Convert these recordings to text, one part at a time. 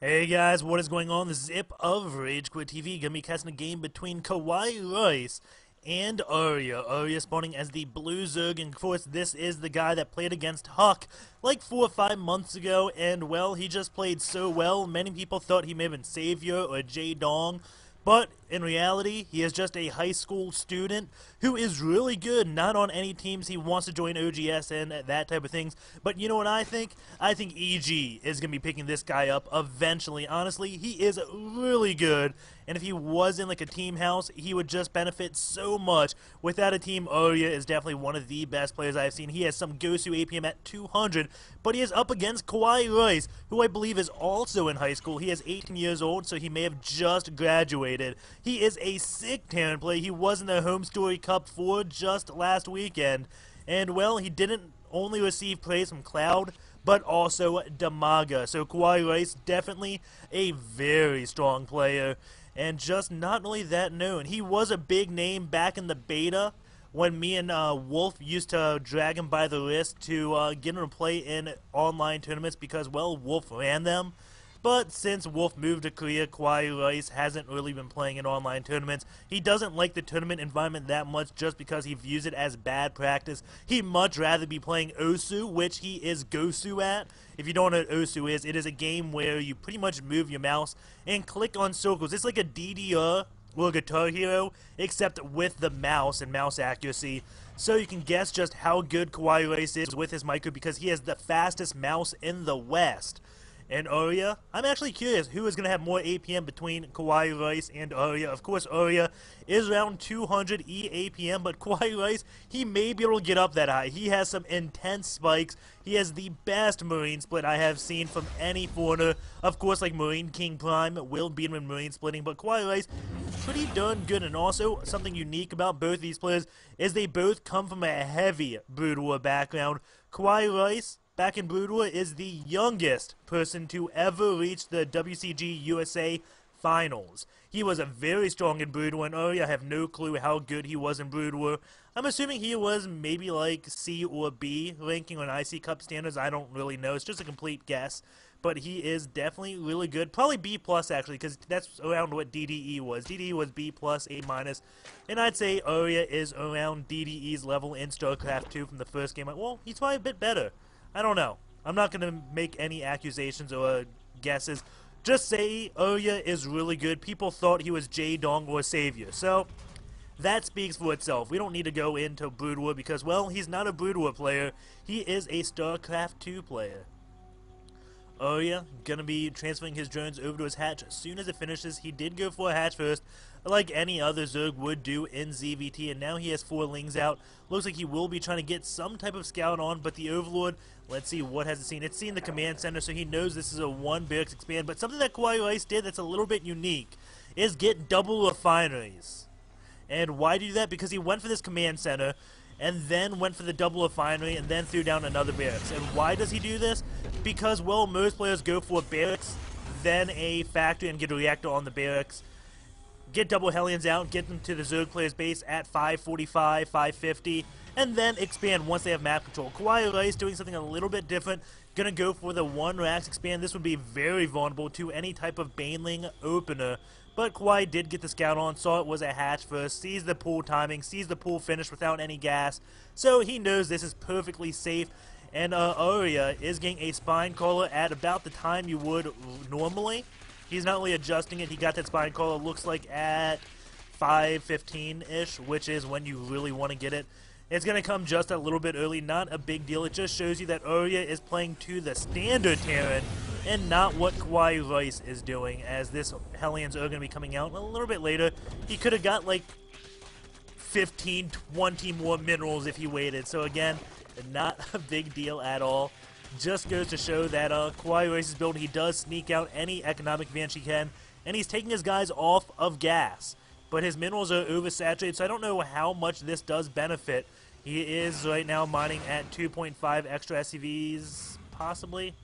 Hey guys, what is going on? This is Ip of RageQuitTV. Gonna be casting a game between KawaiiRice and Aria. Aria spawning as the Blue Zerg, and of course this is the guy that played against Huck like 4 or 5 months ago, and well, he just played so well. Many people thought he may have been Savior or J-Dong, but in reality, he is just a high school student who is really good, not on any teams. He wants to join OGS and that type of things. But you know what I think? I think EG is going to be picking this guy up eventually. Honestly, he is really good. And if he was in like a team house, he would just benefit so much. Without a team, Aria is definitely one of the best players I've seen. He has some Gosu APM at 200, but he is up against KawaiiRice, who I believe is also in high school. He is 18 years old, so he may have just graduated. He is a sick Terran player. He was in the Home Story Cup for just last weekend. And, well, he didn't only receive praise from Cloud, but also Damaga. So KawaiiRice, definitely a very strong player, and just not really that known. He was a big name back in the beta when me and Wolf used to drag him by the wrist to get him to play in online tournaments because, well, Wolf ran them. But since Wolf moved to Korea, KawaiiRice hasn't really been playing in online tournaments. He doesn't like the tournament environment that much just because he views it as bad practice. He'd much rather be playing Osu, which he is Gosu at. If you don't know what Osu is, it is a game where you pretty much move your mouse and click on circles. It's like a DDR or Guitar Hero, except with the mouse and mouse accuracy. So you can guess just how good KawaiiRice is with his micro because he has the fastest mouse in the West. And Aria, I'm actually curious who is going to have more APM between KawaiiRice and Aria. Of course, Aria is around 200 APM, but KawaiiRice, he may be able to get up that high. He has some intense spikes. He has the best Marine split I have seen from any foreigner. Of course, like Marine King Prime will beat him in Marine splitting, but KawaiiRice, pretty darn good. And also, something unique about both these players is they both come from a heavy Brood War background. KawaiiRice, back in Brood War, is the youngest person to ever reach the WCG USA Finals. He was a very strong in Brood War, and I have no clue how good he was in Brood War. I'm assuming he was maybe like C or B ranking on IC Cup standards. I don't really know. It's just a complete guess. But he is definitely really good. Probably B plus actually, because that's around what DDE was. DDE was B plus, A minus, and I'd say Aria is around DDE's level in StarCraft 2 from the first game. Well, he's probably a bit better. I don't know. I'm not going to make any accusations or guesses. Just say Aria is really good. People thought he was J-Dong or Savior. So, that speaks for itself. We don't need to go into Brood War because, well, he's not a Brood War player. He is a StarCraft 2 player. Aria gonna be transferring his drones over to his hatch as soon as it finishes. He did go for a hatch first, like any other Zerg would do in ZVT, and now he has 4 lings out. Looks like he will be trying to get some type of scout on, but the Overlord, let's see, what has it seen? It's seen the command center, so he knows this is a 1 barracks expand, but something that KawaiiRice did that's a little bit unique is get double refineries. And why do that? Because he went for this command center, and then went for the double refinery, and then threw down another barracks. And why does he do this? Because, well, most players go for barracks, then a factory, and get a reactor on the barracks. Get double Hellions out, get them to the Zerg player's base at 545, 550, and then expand once they have map control. KawaiiRice doing something a little bit different. Gonna go for the 1 racks expand. This would be very vulnerable to any type of Baneling opener. But Kawhi did get the scout on, saw it was a hatch first, sees the pool timing, sees the pool finish without any gas, so he knows this is perfectly safe. And Aria is getting a spine caller at about the time you would normally. He's not really adjusting it. He got that spine caller, looks like at 5:15-ish, which is when you really want to get it. It's going to come just a little bit early, not a big deal. It just shows you that Aria is playing to the standard Terran and not what KawaiiRice is doing, as this Hellions are going to be coming out a little bit later. He could have got like 15, 20 more minerals if he waited. So again, not a big deal at all. Just goes to show that KawaiiRice's build, he does sneak out any economic advantage he can, and he's taking his guys off of gas. But his minerals are oversaturated, so I don't know how much this does benefit. He is right now mining at 2.5 extra SCVs, possibly.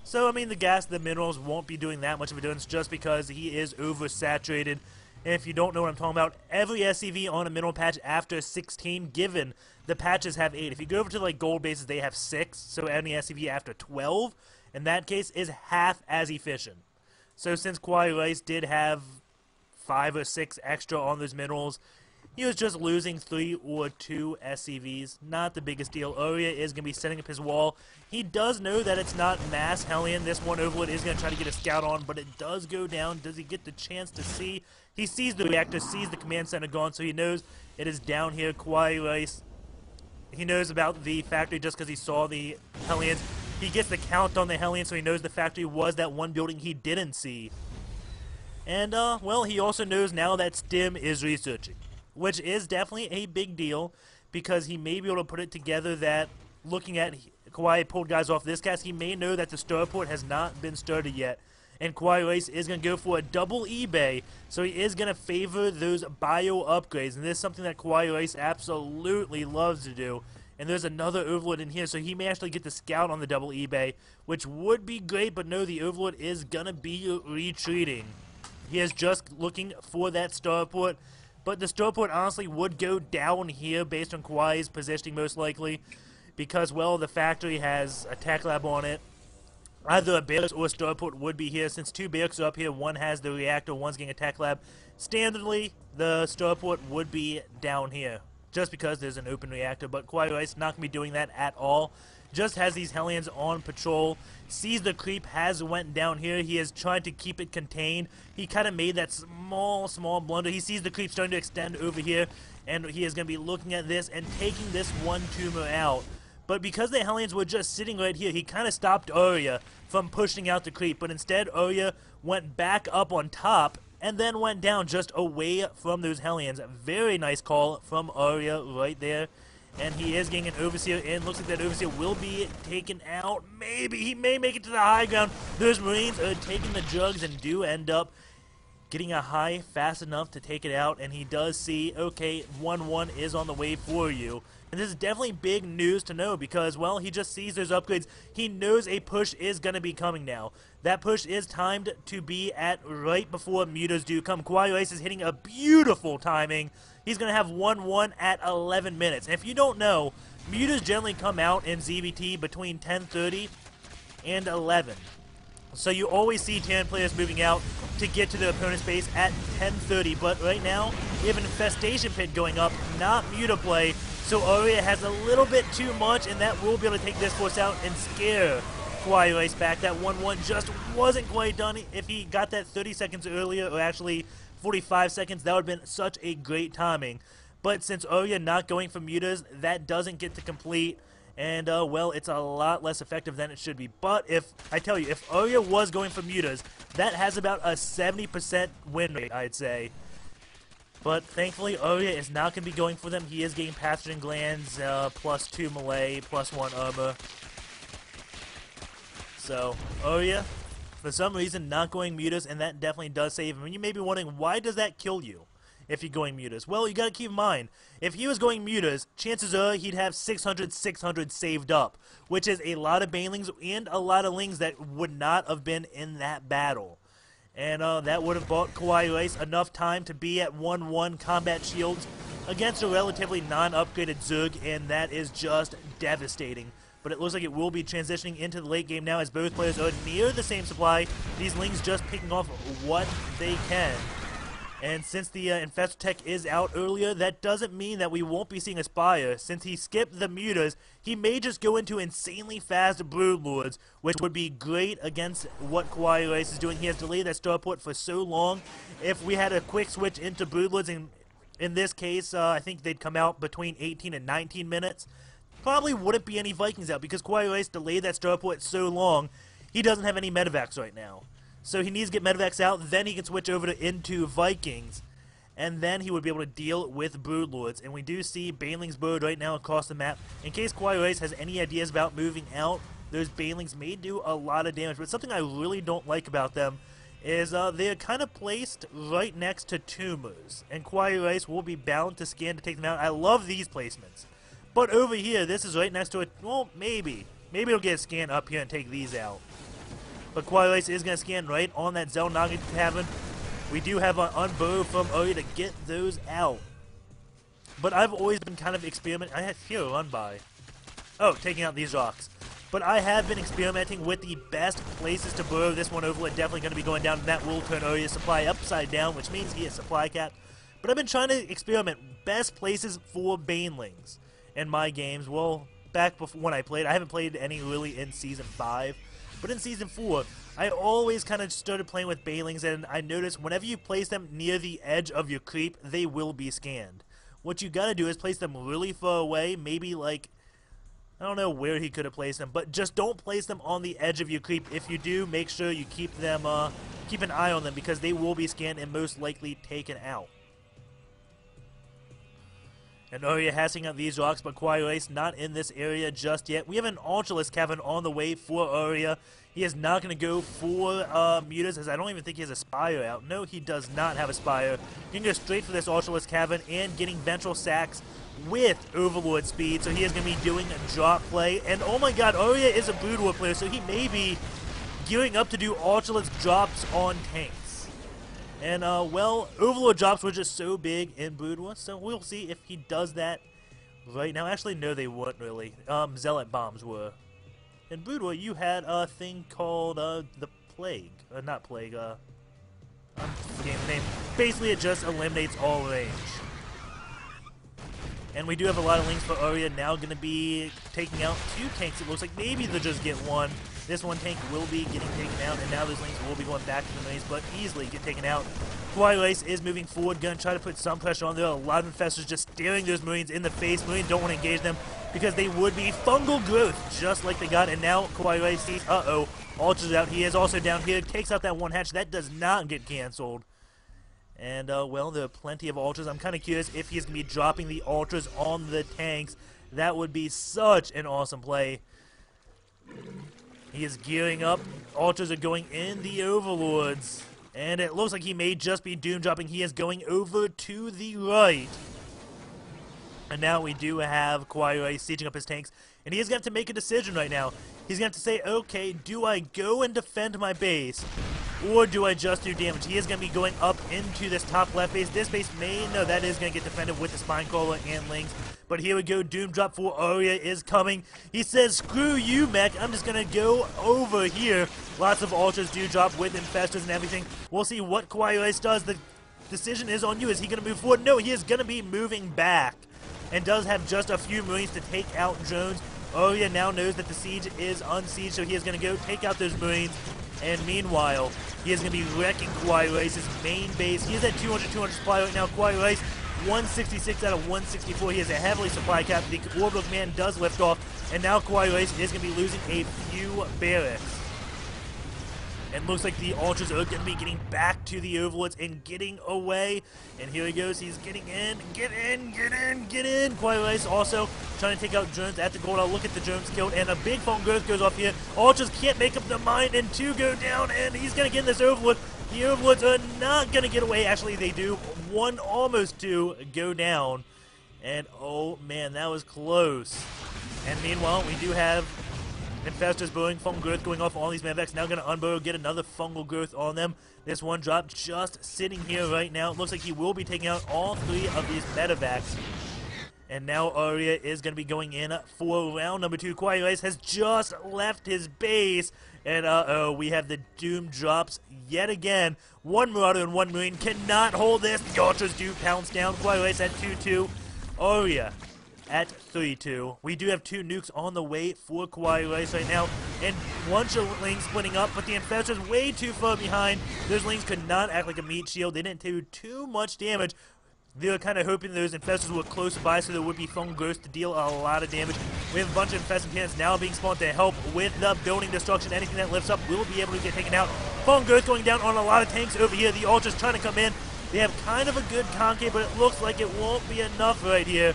So, I mean, the gas, the minerals won't be doing that much of a difference just because he is oversaturated. And if you don't know what I'm talking about, every SCV on a mineral patch after 16, given the patches have 8. If you go over to like gold bases, they have 6. So any SCV after 12 in that case, is half as efficient. So since KawaiiRice did have 5 or 6 extra on those minerals, he was just losing 3 or 2 SCVs. Not the biggest deal. Aria is going to be setting up his wall. He does know that it's not mass Hellion. This one Overlord is going to try to get a scout on, but it does go down. Does he get the chance to see? He sees the reactor, sees the command center gone, so he knows it is down here. KawaiiRice, he knows about the factory just because he saw the Hellions. He gets the count on the Hellions, so he knows the factory was that one building he didn't see. And, well, he also knows now that Stim is researching, which is definitely a big deal, because he may be able to put it together that, looking at Kawhi pulled guys off this cast, he may know that the starport has not been started yet, and KawaiiRice is going to go for a double eBay, so he is going to favor those bio upgrades, and this is something that KawaiiRice absolutely loves to do. And there's another Overlord in here, so he may actually get the scout on the double eBay, which would be great, but no, the Overlord is going to be retreating. He is just looking for that starport. But the starport honestly would go down here based on Kawhi's positioning most likely, because, well, the factory has a tech lab on it. Either a barracks or a starport would be here. Since 2 barracks are up here, one has the reactor, one's getting a tech lab. Standardly, the starport would be down here, just because there's an open reactor, but KawaiiRice not going to be doing that at all. Just has these Hellions on patrol, sees the creep has went down here. He is trying to keep it contained. He kind of made that small blunder. He sees the creep starting to extend over here, and he is going to be looking at this and taking this one tumor out. But because the Hellions were just sitting right here, he kind of stopped Aria from pushing out the creep, but instead Aria went back up on top and then went down just away from those Hellions. Very nice call from Aria right there. And he is getting an Overseer in. Looks like that Overseer will be taken out. Maybe he may make it to the high ground. Those Marines are taking the jugs and do end up getting a high fast enough to take it out. And he does see, okay, 1-1 is on the way for you. And this is definitely big news to know because, well, he just sees those upgrades. He knows a push is going to be coming now. That push is timed to be at right before mutas do come. KawaiiRice is hitting a beautiful timing. He's going to have 1-1 at 11 minutes. And if you don't know, mutas generally come out in ZBT between 10:30 and 11. So you always see Terran players moving out to get to the opponent's base at 10:30. But right now, we have an Infestation Pit going up, not muta play. So Aria has a little bit too much, and that will be able to take this force out and scare KawaiiRice back. That 1-1 just wasn't quite done. If he got that 30 seconds earlier, or actually 45 seconds, that would have been such a great timing. But since Aria not going for mutas, that doesn't get to complete. And, well, it's a lot less effective than it should be. But if, I tell you, if Aria was going for mutas, that has about a 70% win rate, I'd say. But thankfully, Aria is not going to be going for them. He is getting pathogen glands, +2 melee, +1 armor. So, Aria, for some reason, not going mutas, and that definitely does save him. And you may be wondering, why does that kill you if you're going mutas? Well, you got to keep in mind, if he was going mutas, chances are he'd have 600 saved up, which is a lot of banelings and a lot of lings that would not have been in that battle. And that would have bought KawaiiRice enough time to be at 1-1 combat shields against a relatively non-upgraded Zerg, and that is just devastating. But it looks like it will be transitioning into the late game now as both players are near the same supply. These lings just picking off what they can. And since the Infestor Tech is out earlier, that doesn't mean that we won't be seeing Aspire. Since he skipped the mutas, he may just go into insanely fast Broodlords, which would be great against what KawaiiRice is doing. He has delayed that starport for so long. If we had a quick switch into Broodlords, in this case, I think they'd come out between 18 and 19 minutes. Probably wouldn't be any Vikings out because KawaiiRice delayed that starport so long, he doesn't have any medevacs right now. So he needs to get medevacs out, then he can switch over into Vikings, and then he would be able to deal with Broodlords. And we do see Baneling's bird right now across the map. In case KawaiiRice has any ideas about moving out, those Banelings may do a lot of damage. But something I really don't like about them is they're kind of placed right next to tumors, and KawaiiRice will be bound to scan to take them out. I love these placements. But over here, this is right next to it. Well, maybe. Maybe it'll get a scan up here and take these out. But KawaiiRice is going to scan right on that Zelnaga Tavern. We do have an unburrow from Aria to get those out. But I've always been kind of experimenting. I had here a run by. Oh, taking out these rocks. but I have been experimenting with the best places to burrow. This one Overlord definitely going to be going down, and that will turn Aria's supply upside down, which means he is supply capped. But I've been trying to experiment best places for Banelings in my games. Well, back before when I played, I haven't played any really in Season 5, but in Season 4, I always kind of started playing with Banelings, and I noticed whenever you place them near the edge of your creep, they will be scanned. What you gotta do is place them really far away, maybe like, I don't know where he could have placed them, but just don't place them on the edge of your creep. If you do, make sure you keep them, keep an eye on them, because they will be scanned and most likely taken out. And Aria has seen out these rocks, but KawaiiRice not in this area just yet. We have an Ultralisk Cavern on the way for Aria. He is not going to go for Mutas, as I don't even think he has a Spire out. No, he does not have a Spire. He can go straight for this Ultralisk Cavern and getting Ventral Sacks with Overlord speed, so he is going to be doing a drop play. And oh my god, Aria is a Brood War player, so he may be gearing up to do Ultralisk drops on tanks. And, well, Overlord drops were just so big in Brood War, so we'll see if he does that right now. Actually, no, they weren't really. Zealot Bombs were. In Brood War, you had a thing called, the Plague. Not Plague, I'm forgetting the name. Basically, it just eliminates all range. And we do have a lot of links for Aria now going to be taking out 2 tanks. It looks like maybe they'll just get 1. This one tank will be getting taken out, and now those links will be going back to the maze, but easily get taken out. KawaiiRice is moving forward, going to try to put some pressure on there. A lot of infestors just staring those Marines in the face. Marines don't want to engage them because they would be fungal growth, just like they got. And now KawaiiRice sees, uh-oh, Ultra's out. He is also down here, takes out that 1 hatch. That does not get canceled. And, well, there are plenty of Ultras. I'm kind of curious if he's going to be dropping the Ultras on the tanks. That would be such an awesome play. He is gearing up. Ultras are going in the Overlords. And it looks like he may just be doom dropping. He is going over to the right. And now we do have KawaiiRice sieging up his tanks. And he is going to have to make a decision right now. He's going to have to say, okay, do I go and defend my base? Or do I just do damage? He is going to be going up into this top left base. This base may, no, that is going to get defended with the Spinecrawler and Lings. But here we go, Doom Drop for Aria is coming. He says, screw you, mech, I'm just going to go over here. Lots of Ultras do drop with Infestors and everything. We'll see what KawaiiRice does. The decision is on you. Is he going to move forward? No, he is going to be moving back. And does have just a few Marines to take out drones. Aria now knows that the siege is unsieged, so he is going to go take out those Marines. And meanwhile, he is going to be wrecking KawaiiRice's main base. He is at 200 supply right now. KawaiiRice, 166 out of 164. He is a heavily supply cap. The Orbital Command does lift off. And now KawaiiRice is going to be losing a few barracks. And looks like the Ultras are going to be getting back to the Overlords and getting away. And here he goes. He's getting in. Get in, get in, get in. KawaiiRice also trying to take out drones at the gold. I'll look at the drones killed. And a big phone growth goes off here. Ultras can't make up their mind. And 2 go down. And he's going to get in this Overlord. The Overlords are not going to get away. Actually, they do. 1, almost 2 go down. And oh man, that was close. And meanwhile, we do have Infestors burrowing, fungal growth going off on all these Manvex. Now going to unburrow, get another fungal growth on them. This one drop just sitting here right now. It looks like he will be taking out all 3 of these Medivacs. And now Aria is going to be going in for round number 2. KawaiiRice has just left his base. And uh-oh, we have the Doom drops yet again. 1 Marauder and 1 Marine cannot hold this. The Ultras do pounce down. KawaiiRice at 2-2. Aria at 3-2. We do have 2 nukes on the way for KawaiiRice right now, and bunch of Lings splitting up, but the Infestor's way too far behind. Those Lings could not act like a meat shield. They didn't do too much damage. They were kind of hoping those Infestors were close by so there would be fungal growth to deal a lot of damage. We have a bunch of Infested cannons now being spawned to help with the building destruction. Anything that lifts up will be able to get taken out. Fungal growth going down on a lot of tanks over here. The Ultras trying to come in. They have kind of a good concave, but it looks like it won't be enough right here.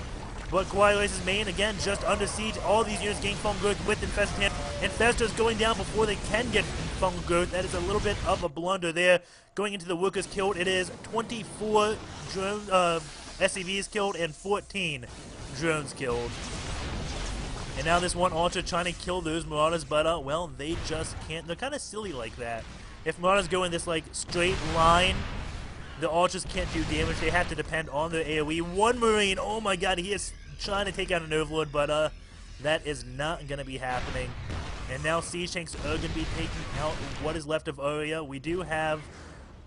But KawaiiRice's main, again, just under siege. All these units gain fungal growth with Infested. Infestors going down before they can get fungal growth. That is a little bit of a blunder there. Going into the workers killed, it is 24 drone, SCVs killed and 14 drones killed. And now this one Ultra trying to kill those Marauders, but, well, they just can't. They're kind of silly like that. If Marauders go in this, like, straight line, the Ultras can't do damage. They have to depend on their AoE. 1 Marine, oh my god, he is trying to take out an Overlord, but that is not going to be happening. And now Siege Tanks are going to be taking out what is left of Aria. We do have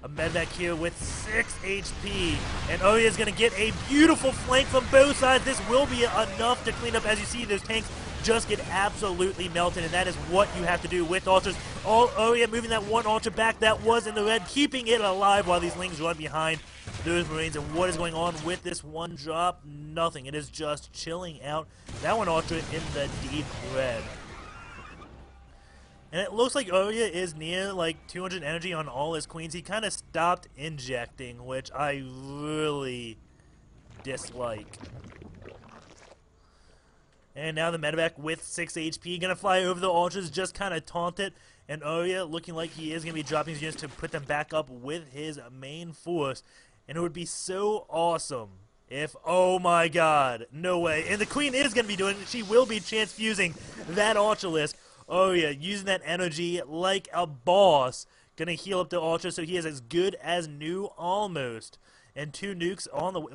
a medvac here with 6 HP. And Aria is going to get a beautiful flank from both sides. This will be enough to clean up. As you see, those tanks just get absolutely melted. And that is what you have to do with ultras. All Aria moving that one ultra back that was in the red, keeping it alive while these lings run behind those Marines. And what is going on with this one drop? Nothing. It is just chilling out. That one ultra in the deep red. And it looks like Aria is near like 200 energy on all his queens. He kind of stopped injecting, which I really dislike. And now the medevac with 6 HP gonna fly over the ultras, just kind of taunt it. And Aria looking like he is gonna be dropping his units to put them back up with his main force. And it would be so awesome if, oh my god, no way. And the queen is gonna be doing it. She will be transfusing that ultralisk. Aria using that energy like a boss, gonna heal up the ultra so he is as good as new almost. And 2 nukes on the way.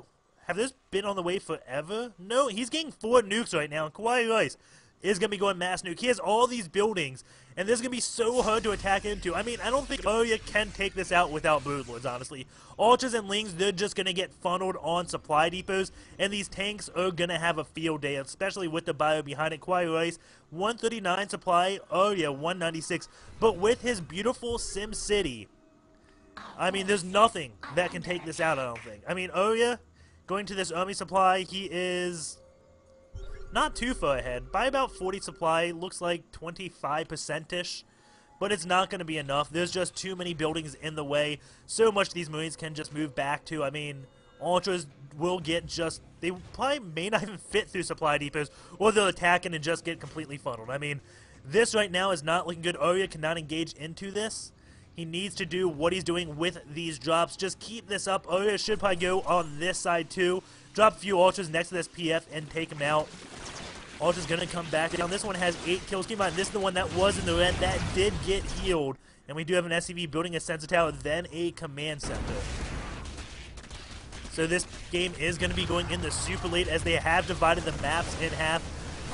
Have those been on the way forever? No, he's getting 4 nukes right now. And KawaiiRice is going to be going mass nuke. He has all these buildings, and this is going to be so hard to attack into. I mean, I don't think Aria can take this out without Broodlords, honestly. Ultras and Lings, they're just going to get funneled on supply depots, and these tanks are going to have a field day, especially with the bio behind it. KawaiiRice, 139 supply, Aria, 196. But with his beautiful Sim City, I mean, there's nothing that can take this out, I don't think. I mean, Aria, going to this army supply, he is not too far ahead. By about 40 supply, looks like 25%-ish. But it's not going to be enough. There's just too many buildings in the way. So much these Marines can just move back to. I mean, Ultras will get just... They probably may not even fit through supply depots. Or they'll attack and just get completely funneled. I mean, this right now is not looking good. Aria cannot engage into this. He needs to do what he's doing with these drops. Just keep this up. Aria should probably go on this side too. Drop a few Ultras next to this PF and take him out. Ultra's going to come back down. This one has 8 kills. Keep in mind, this is the one that was in the red. That did get healed. And we do have an SCV building a sensor tower, then a command center. So this game is going to be going in the super late as they have divided the maps in half.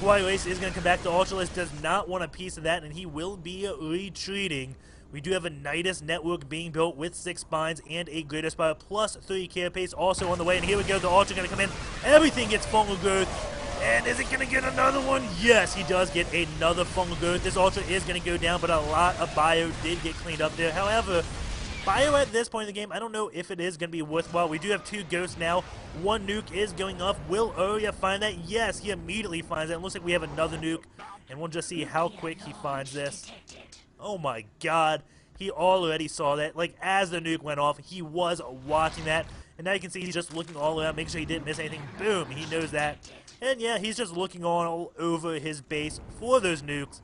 KawaiiRice is going to come back. The Ultralist does not want a piece of that, and he will be retreating. We do have a Nidus network being built with 6 spines and a greater spire plus 3 carapace also on the way. And here we go. The Ultra going to come in. Everything gets fungal growth. And is it going to get another one? Yes, he does get another fungal growth. This Ultra is going to go down, but a lot of bio did get cleaned up there. However, bio at this point in the game, I don't know if it is going to be worthwhile. We do have 2 ghosts now. 1 nuke is going off. Will Aria find that? Yes, he immediately finds it. It looks like we have another nuke, and we'll just see how quick he finds this. Oh my god, he already saw that. Like, as the nuke went off, he was watching that. And now you can see he's just looking all around, making sure he didn't miss anything. Boom, he knows that. And yeah, he's just looking all over his base for those nukes.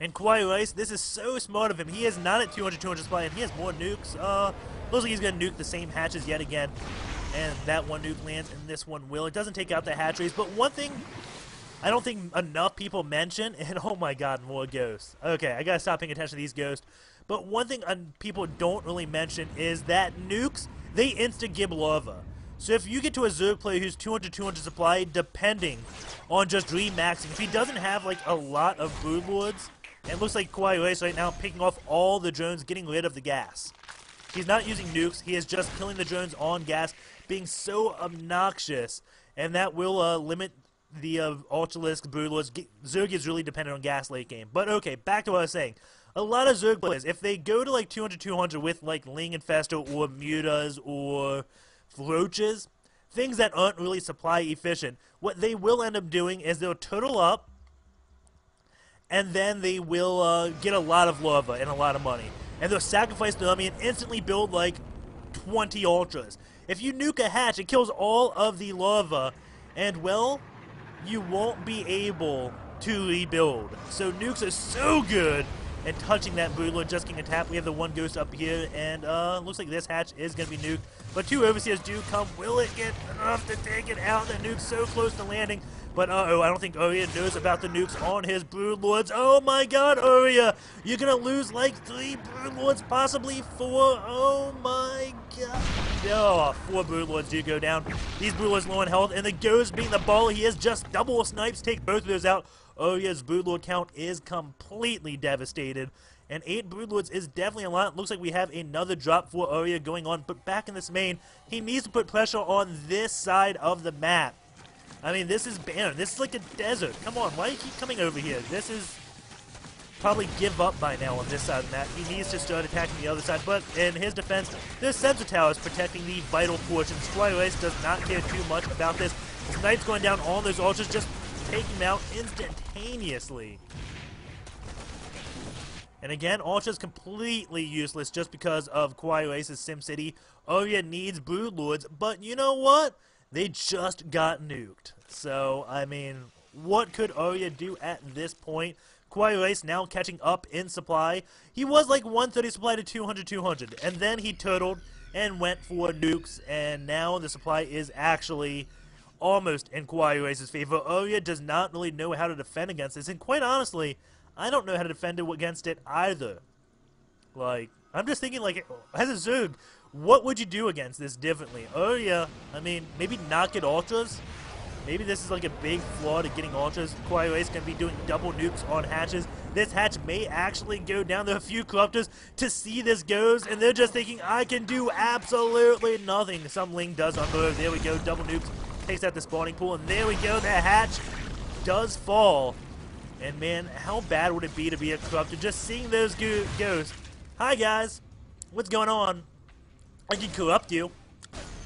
And KawaiiRice, this is so smart of him. He is not at 200 supply, and he has more nukes. Looks like he's going to nuke the same hatches yet again. And that one nuke lands, and this one will. It doesn't take out the hatcheries, but one thing I don't think enough people mention, and oh my god, more ghosts. Okay, I gotta stop paying attention to these ghosts. But one thing people don't really mention is that nukes, they insta-gib lava. So if you get to a Zerg player who's 200 supply, depending on just remaxing, if he doesn't have like a lot of Broodlords, and it looks like KawaiiRice right now picking off all the drones, getting rid of the gas. He's not using nukes, he is just killing the drones on gas, being so obnoxious, and that will limit the Ultralisk, Broodlords. Zerg is really dependent on gas late game. But okay, back to what I was saying. A lot of Zerg players, if they go to like 200 with like Ling Infesto or Mutas or Roaches, things that aren't really supply efficient, what they will end up doing is they'll turtle up, and then they will get a lot of lava and a lot of money. And they'll sacrifice the army and instantly build like 20 Ultras. If you nuke a hatch, it kills all of the lava, and well, you won't be able to rebuild. So nukes are so good, and touching that Broodlord, just getting a tap. We have the 1 ghost up here, and looks like this hatch is going to be nuked. But 2 overseers do come. Will it get enough to take it out? The nuke's so close to landing. But uh-oh, I don't think Aria knows about the nukes on his Broodlords. Oh my god, Aria! You're going to lose like 3 Broodlords, possibly 4. Oh my god. Oh, 4 Broodlords do go down. These Broodlords low on health, and the ghost being the baller he is, just double snipes, take both of those out. Aria's broodlord count is completely devastated. And 8 broodlords is definitely a lot. Looks like we have another drop for Aria going on. But back in this main, he needs to put pressure on this side of the map. I mean, this is barren. This is like a desert. Come on, why do you keep coming over here? This is probably give up by now on this side of the map. He needs to start attacking the other side, but in his defense, the sensor tower is protecting the vital portions. KawaiiRice does not care too much about this. Snipes going down on those ultras, just taking him out instantaneously. And again, ultra's completely useless just because of KawaiiRice's SimCity. Aria needs broodlords, but you know what? They just got nuked. So, I mean, what could Aria do at this point? KawaiiRice now catching up in supply. He was like 130 supply to 200, and then he turtled and went for nukes, and now the supply is actually almost in KawaiiRice's favor. Aria does not really know how to defend against this, and quite honestly, I don't know how to defend against it either. Like, I'm just thinking, like, as a Zerg, what would you do against this differently? Aria, I mean, maybe not get ultras. Maybe this is like a big flaw to getting ultras. KawaiiRice can be doing double nukes on hatches. This hatch may actually go down. There are a few corruptors to see this goes, and they're just thinking, I can do absolutely nothing. Some Ling does unload. There we go, double nukes. Takes out the spawning pool, and there we go. The hatch does fall. And man, how bad would it be to be a corruptor? Just seeing those goes, hi guys, what's going on? I can corrupt you.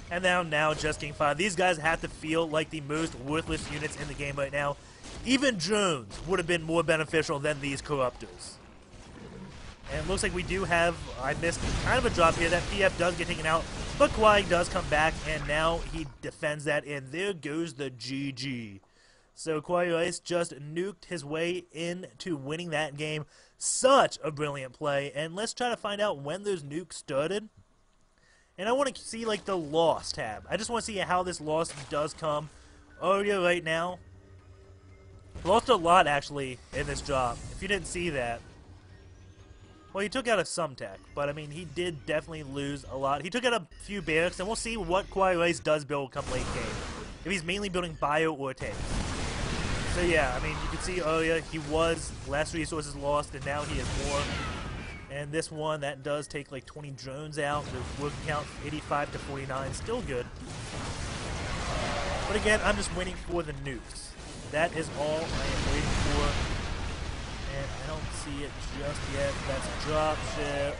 And now just getting fired. These guys have to feel like the most worthless units in the game right now. Even drones would have been more beneficial than these corruptors. And it looks like we do have, I missed kind of a drop here. That PF does get taken out, but Kawhi does come back, and now he defends that, and there goes the GG. So KawaiiRice just nuked his way into winning that game. Such a brilliant play, and let's try to find out when those nukes started. And I want to see, like, the loss tab. I just want to see how this loss does come. Aria right now lost a lot, actually, in this drop. If you didn't see that. Well, he took out a some tech, but, I mean, he did definitely lose a lot. He took out a few barracks, and we'll see what KawaiiRice does build come late game. If he's mainly building bio or tanks. So, yeah, I mean, you can see Aria, he was less resources lost, and now he has more. And this one, that does take like 20 drones out. The working count 85 to 49, still good. But again, I'm just waiting for the nukes. That is all I am waiting for. And I don't see it just yet. That's a drop ship.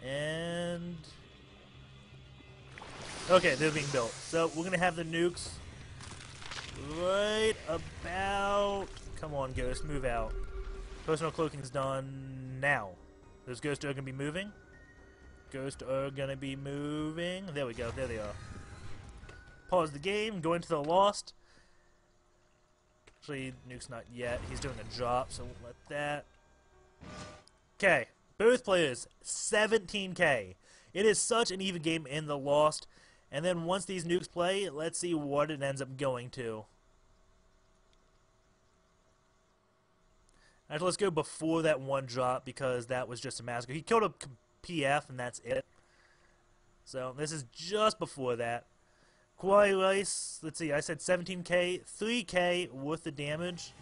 And okay, they're being built. So we're gonna have the nukes right about. Come on, Ghost, move out. Personal cloaking's done now. Those ghosts are going to be moving. Ghosts are going to be moving. There we go. There they are. Pause the game. Go into the Lost. Actually, Nuke's not yet. He's doing a drop, so we'll let that. Okay. Both players, 17k. It is such an even game in the Lost. And then once these nukes play, let's see what it ends up going to. Actually, let's go before that one drop because that was just a massacre. He killed a PF and that's it. So this is just before that. KawaiiRice, let's see, I said 17k, 3k worth of damage.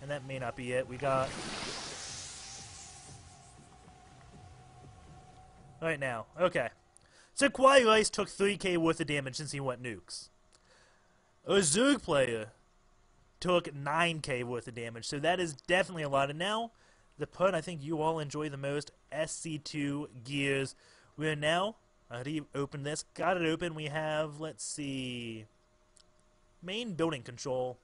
And that may not be it. We got... Right now, okay. So KawaiiRice took 3k worth of damage since he went nukes. A Zerg player took 9k worth of damage, so that is definitely a lot. And now, the pun I think you all enjoy the most, SC2 gears. We're now, I already opened this, got it open, we have, let's see, main building control.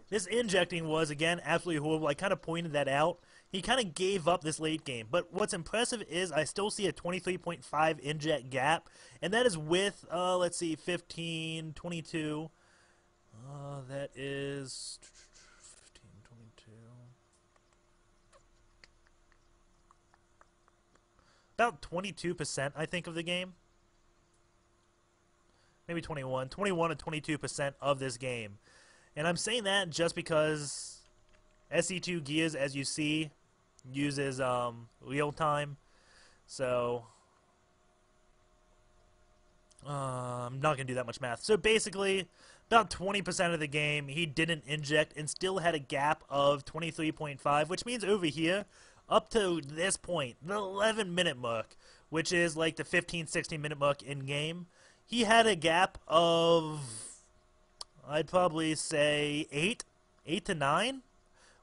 This injecting was, again, absolutely horrible. I kind of pointed that out. He kind of gave up this late game, but what's impressive is I still see a 23.5 inject gap, and that is with, let's see, 15, 22, that is 15, 22. About 22%, I think, of the game. Maybe 21. 21 to 22% of this game. And I'm saying that just because SC2 Gears, as you see, uses real time. So I'm not going to do that much math. So basically, about 20% of the game he didn't inject and still had a gap of 23.5, which means over here, up to this point, the 11-minute mark, which is like the 15, 16-minute mark in-game, he had a gap of, I'd probably say 8 to 9,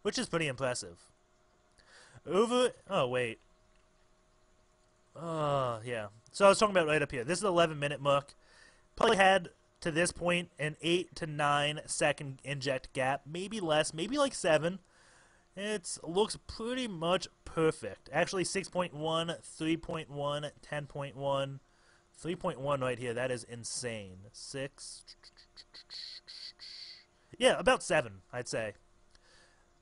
which is pretty impressive. Oh, wait. Yeah. So I was talking about right up here. This is the 11-minute mark. Probably had, to this point, an 8 to 9 second inject gap. Maybe less, maybe like 7. It looks pretty much perfect. Actually, 6.1, 3.1, 10.1, 3.1 right here. That is insane. 6. Yeah, about 7, I'd say.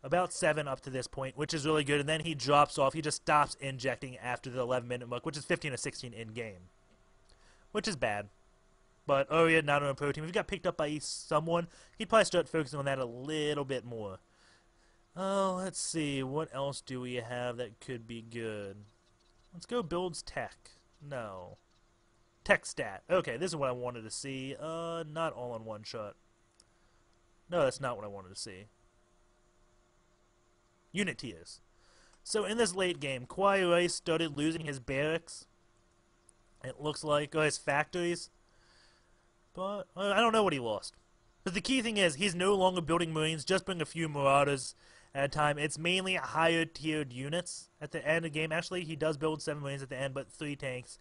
About 7 up to this point, which is really good. And then he drops off. He just stops injecting after the 11-minute mark, which is 15 or 16 in-game. Which is bad. But Aria, not on a pro team. If he got picked up by someone, he'd probably start focusing on that a little bit more. Oh, let's see. What else do we have that could be good? Let's go builds tech. No. Tech stat. Okay, this is what I wanted to see. Not all in one shot. No, that's not what I wanted to see. Unit tiers. So in this late game, KawaiiRice started losing his barracks. It looks like, or his factories. But I don't know what he lost. But the key thing is, he's no longer building Marines, just bring a few Marauders at a time. It's mainly higher tiered units at the end of the game. Actually, he does build 7 Marines at the end, but 3 tanks.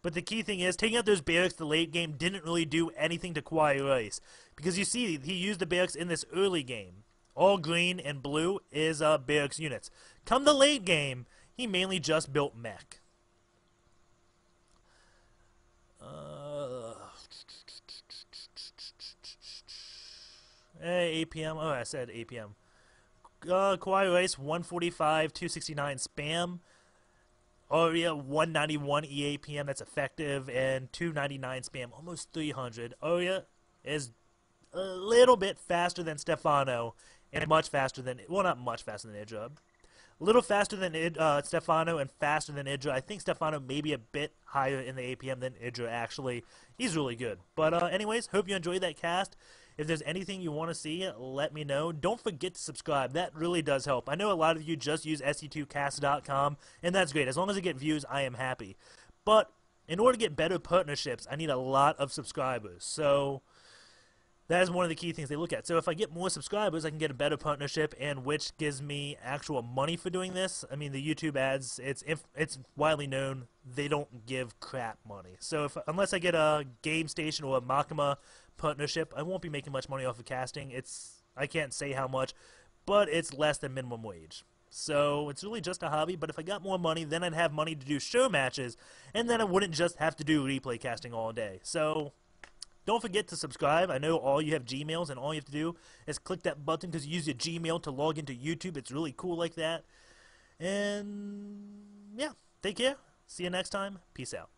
But the key thing is, taking out those barracks the late game didn't really do anything to KawaiiRice. Because you see, he used the barracks in this early game. All green and blue is barracks units. Come the late game, he mainly just built mech. APM. Oh, I said APM. KawaiiRice 145, 269 spam. Aria 191 EAPM, that's effective, and 299 spam, almost 300. Aria is a little bit faster than Stefano, and much faster than, well, not much faster than Idra. A little faster than Stefano and faster than Idra. I think Stefano may be a bit higher in the APM than Idra, actually. He's really good. But anyways, hope you enjoyed that cast. If there's anything you want to see, let me know. Don't forget to subscribe. That really does help. I know a lot of you just use se2cast.com, and that's great. As long as I get views, I am happy. But in order to get better partnerships, I need a lot of subscribers. So that is one of the key things they look at. So if I get more subscribers, I can get a better partnership, and which gives me actual money for doing this. I mean, the YouTube ads, it's widely known, they don't give crap money. So unless I get a Game Station or a Makima partnership, I won't be making much money off of casting. I can't say how much, but it's less than minimum wage. So it's really just a hobby, but if I got more money, then I'd have money to do show matches, and then I wouldn't just have to do replay casting all day. So don't forget to subscribe. I know all you have Gmails, and all you have to do is click that button because you use your Gmail to log into YouTube. It's really cool like that. And yeah, take care. See you next time. Peace out.